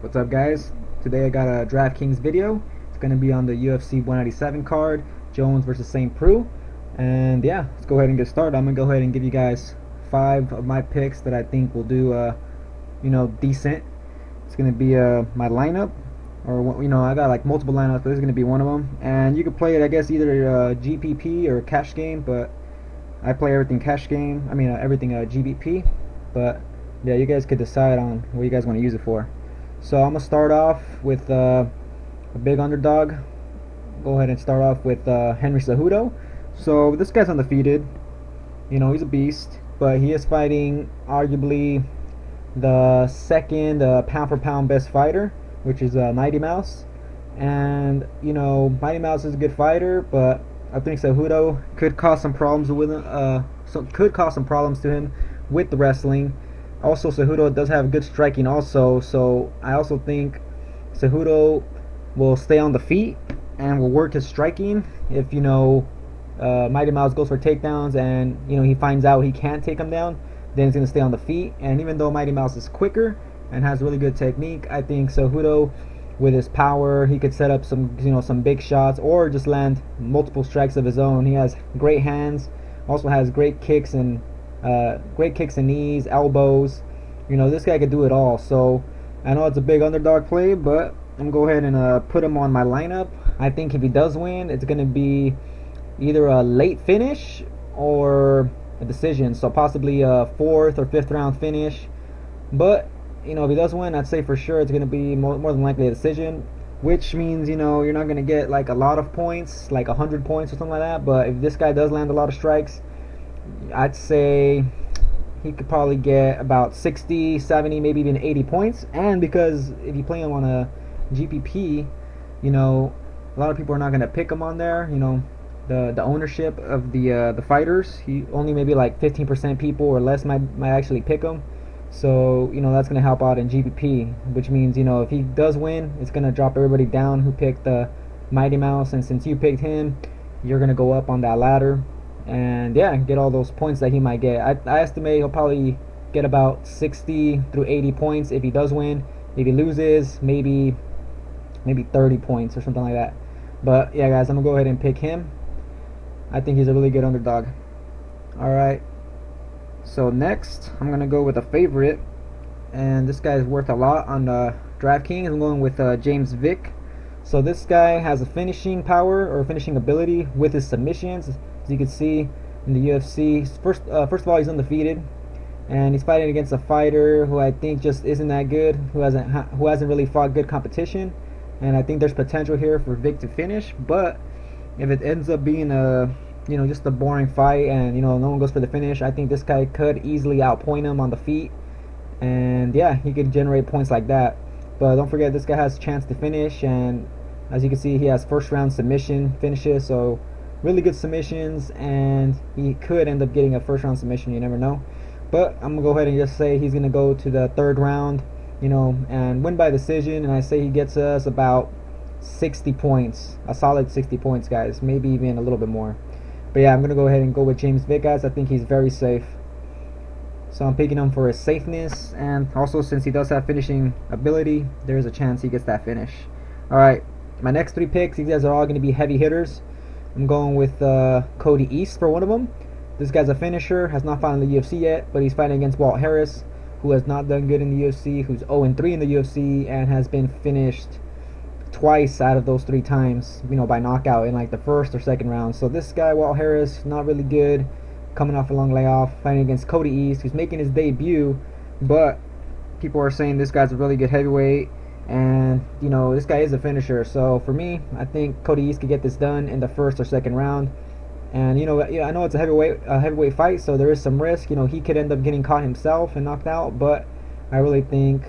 What's up, guys? Today I got a Draftkings video. It's going to be on the UFC 197 card, Jones versus SAINT PREUX. And yeah, let's go ahead and get started. I'm going to go ahead and give you guys 5 of my picks that I think will do, decent. It's going to be my lineup, or I got like multiple lineups, but this is going to be one of them. And you can play it, I guess, either GPP or cash game, but I play everything cash game. Everything GBP. But yeah, you guys could decide on what you guys want to use it for. So I'm gonna start off with a big underdog. Go ahead and start off with Henry Cejudo. So this guy's undefeated. He's a beast, but he is fighting arguably the second pound for pound best fighter, which is Mighty Mouse. And Mighty Mouse is a good fighter, but I think Cejudo could cause some problems with him. Could cause some problems to him with the wrestling. Also, Cejudo does have good striking also, so I also think Cejudo will stay on the feet and will work his striking. If Mighty Mouse goes for takedowns and he finds out he can't take him down, then he's going to stay on the feet. And even though Mighty Mouse is quicker and has really good technique, I think Cejudo, with his power, he could set up some big shots or just land multiple strikes of his own. He has great hands, also has great kicks and knees, elbows. This guy could do it all. So I know it's a big underdog play, but I'm gonna go ahead and put him on my lineup. I think if he does win, it's gonna be either a late finish or a decision. So possibly a 4th or 5th round finish. But if he does win, I'd say for sure it's gonna be more than likely a decision. Which means you're not gonna get like a lot of points, like 100 points or something like that. But if this guy does land a lot of strikes, I'd say he could probably get about 60, 70, maybe even 80 points. And because if you play him on a GPP, a lot of people are not going to pick him on there. The ownership of the fighters, he only maybe like 15% people or less might actually pick him. So that's going to help out in GPP, which means if he does win, it's going to drop everybody down who picked the Mighty Mouse. And since you picked him, you're going to go up on that ladder and yeah, get all those points that he might get. I estimate he'll probably get about 60 through 80 points if he does win. If he loses, maybe 30 points or something like that. But yeah, guys, I'm gonna go ahead and pick him. I think he's a really good underdog. Alright, so next I'm gonna go with a favorite, and this guy is worth a lot on Draftkings. I'm going with James Vick. So this guy has a finishing power or finishing ability with his submissions. As you can see in the UFC, first of all, he's undefeated, and he's fighting against a fighter who I think just isn't that good, who hasn't really fought good competition. And I think there's potential here for Vick to finish. But if it ends up being just a boring fight and no one goes for the finish, I think this guy could easily outpoint him on the feet, and yeah, he could generate points like that. But don't forget, this guy has a chance to finish, and as you can see, he has first round submission finishes, so really good submissions, and he could end up getting a first round submission. You never know. But I'm gonna go ahead and just say he's gonna go to the 3rd round, and win by decision. And I say he gets us about 60 points, a solid 60 points, guys, maybe even a little bit more. But yeah, I'm gonna go ahead and go with James Vick, guys. I think he's very safe, so I'm picking him for his safeness, and also since he does have finishing ability, there is a chance he gets that finish. Alright, my next 3 picks, these guys are all gonna be heavy hitters. I'm going with Cody East for one of them. This guy's a finisher, has not fought in the UFC yet, but he's fighting against Walt Harris, who has not done good in the UFC, who's 0-3 in the UFC, and has been finished twice out of those 3 times, by knockout in like the 1st or 2nd round. So this guy, Walt Harris, not really good, coming off a long layoff, fighting against Cody East, who's making his debut, but people are saying this guy's a really good heavyweight. And this guy is a finisher, so for me, I think Cody East could get this done in the 1st or 2nd round. And I know it's a heavyweight fight, so there is some risk. He could end up getting caught himself and knocked out, but I really think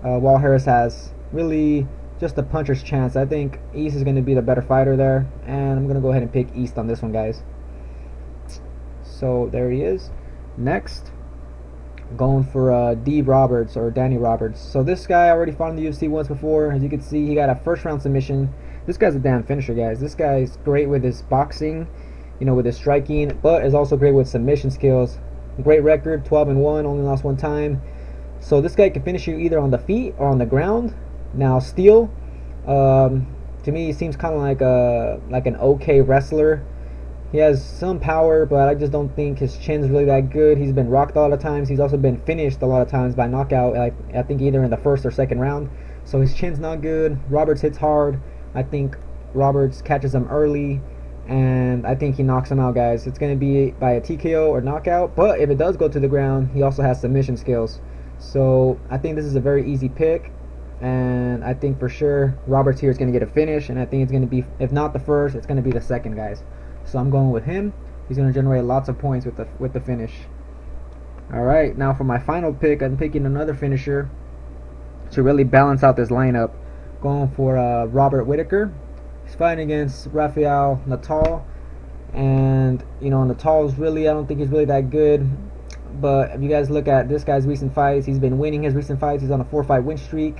Walt Harris has really just a puncher's chance. I think East is going to be the better fighter there, and I'm going to go ahead and pick East on this one, guys. So there he is. Next, going for Danny Roberts. So this guy already fought in the UFC once before. As you can see, he got a 1st round submission. This guy's a damn finisher, guys. This guy's great with his boxing, with his striking, but is also great with submission skills. Great record, 12-1, only lost 1 time. So this guy can finish you either on the feet or on the ground. Now Steele, to me, he seems kind of like an okay wrestler. He has some power, but I just don't think his chin's really that good. He's been rocked a lot of times. He's also been finished a lot of times by knockout, I think either in the first or second round. So his chin's not good. Roberts hits hard. I think Roberts catches him early, and I think he knocks him out, guys. It's going to be by a TKO or knockout, but if it does go to the ground, he also has submission skills. So I think this is a very easy pick, and I think for sure Roberts here is going to get a finish, and I think it's going to be, if not the first, it's going to be the second, guys. So I'm going with him. He's going to generate lots of points with the finish. Alright, now for my final pick, I'm picking another finisher to really balance out this lineup. Going for Robert Whittaker. He's fighting against Rafael Natal. And, you know, Natal's really, I don't think he's really that good. But if you guys look at this guy's recent fights, he's been winning his recent fights. He's on a 4-fight win streak.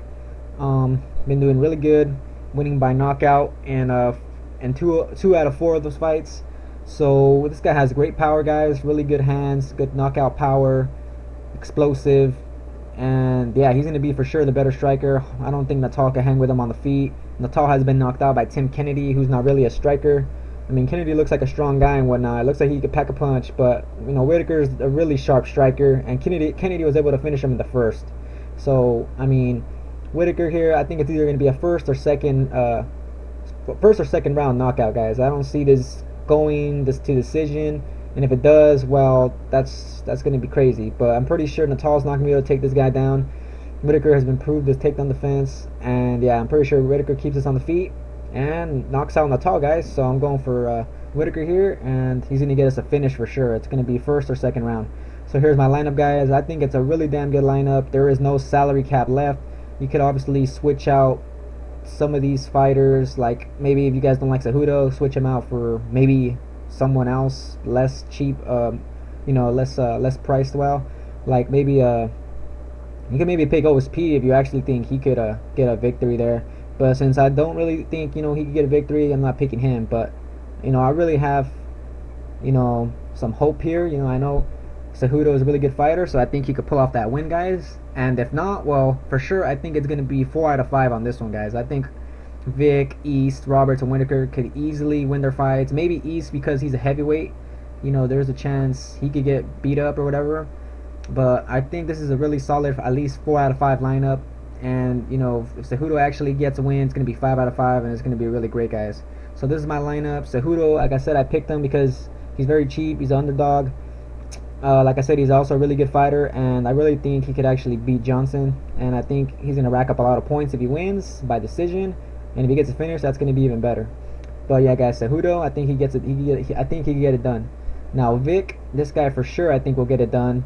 Been doing really good, winning by knockout and two out of 4 of those fights. So this guy has great power, guys. Really good hands, good knockout power, explosive, and yeah, he's gonna be for sure the better striker. I don't think Natal can hang with him on the feet. Natal has been knocked out by Tim Kennedy, who's not really a striker. I mean, Kennedy looks like a strong guy and whatnot. It looks like he could pack a punch, but you know, Whittaker's a really sharp striker, and Kennedy was able to finish him in the first. So I mean, Whittaker here, I think it's either gonna be a first or second round knockout, guys. I don't see this going to decision, and if it does, well, that's going to be crazy. But I'm pretty sure Natal's not going to be able to take this guy down. Whittaker has been proved his takedown defense, and yeah, I'm pretty sure Whittaker keeps us on the feet and knocks out Natal, guys. So I'm going for Whittaker here, and he's going to get us a finish for sure. It's going to be first or second round. So here's my lineup, guys. I think it's a really damn good lineup. There is no salary cap left. You could obviously switch out some of these fighters, like maybe if you guys don't like Cejudo, switch him out for maybe someone else less cheap, you know, less priced well. Like maybe you can maybe pick OSP if you actually think he could get a victory there. But since I don't really think, you know, he could get a victory, I'm not picking him. But you know, I really have, you know, some hope here. You know, I know Cejudo is a really good fighter, so I think he could pull off that win, guys. And if not, well, for sure, I think it's going to be 4 out of 5 on this one, guys. I think Vic, East, Roberts, and Whittaker could easily win their fights. Maybe East because he's a heavyweight. You know, there's a chance he could get beat up or whatever. But I think this is a really solid, at least 4 out of 5 lineup. And, you know, if Cejudo actually gets a win, it's going to be 5 out of 5, and it's going to be really great, guys. So this is my lineup. Cejudo, like I said, I picked him because he's very cheap. He's an underdog. Like I said, he's also a really good fighter, and I really think he could actually beat Johnson. And I think he's going to rack up a lot of points if he wins by decision. And if he gets a finish, that's going to be even better. But yeah, guys, Cejudo, I think he gets it. I think he can get it done. Now Vic, this guy for sure, I think will get it done.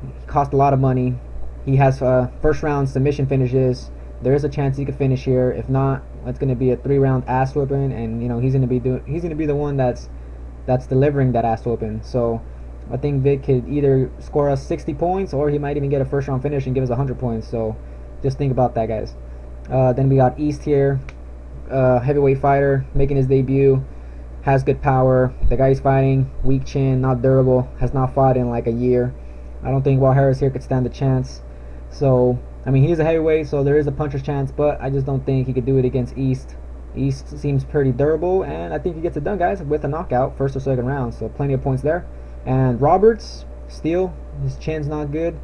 He cost a lot of money. He has first round submission finishes. There is a chance he could finish here. If not, it's going to be a 3-round ass whooping, and you know he's going to be the one that's delivering that ass whooping. So I think Vic could either score us 60 points, or he might even get a first round finish and give us 100 points. So just think about that, guys. Then we got East here, heavyweight fighter making his debut. Has good power. The guy he's fighting, weak chin, not durable, has not fought in like a year. I don't think Walt Harris here could stand a chance. So, I mean, he's a heavyweight, so there is a puncher's chance, but I just don't think he could do it against East. East seems pretty durable, and I think he gets it done, guys, with a knockout, first or second round. So plenty of points there. And Roberts, Steele, his chin's not good.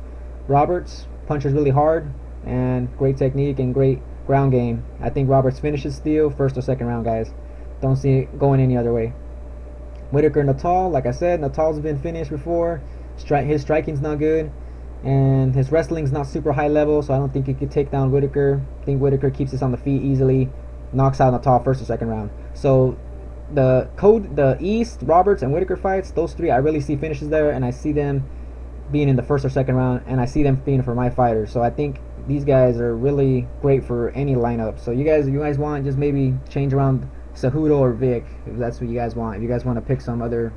Roberts punches really hard, and great technique and great ground game. I think Roberts finishes Steele first or second round, guys. Don't see it going any other way. Whittaker, Natal, like I said, Natal's been finished before. His striking's not good, and his wrestling's not super high level, so I don't think he could take down Whittaker. I think Whittaker keeps us on the feet easily, knocks out Natal first or second round. So the East, Roberts, and Whittaker fights, those 3, I really see finishes there, and I see them being in the first or second round, and I see them being for my fighters. So I think these guys are really great for any lineup. So you guys want, just maybe change around Cejudo or Vic if that's what you guys want. If you guys want to pick some other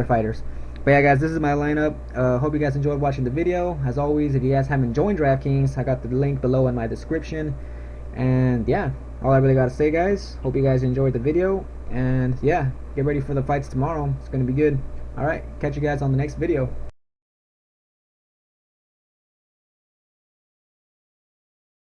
fighters. But yeah, guys, this is my lineup. Hope you guys enjoyed watching the video. As always, if you guys haven't joined Draftkings, I got the link below in my description. And yeah, all I really got to say, guys, hope you guys enjoyed the video. And yeah, get ready for the fights tomorrow. It's going to be good. Alright, catch you guys on the next video.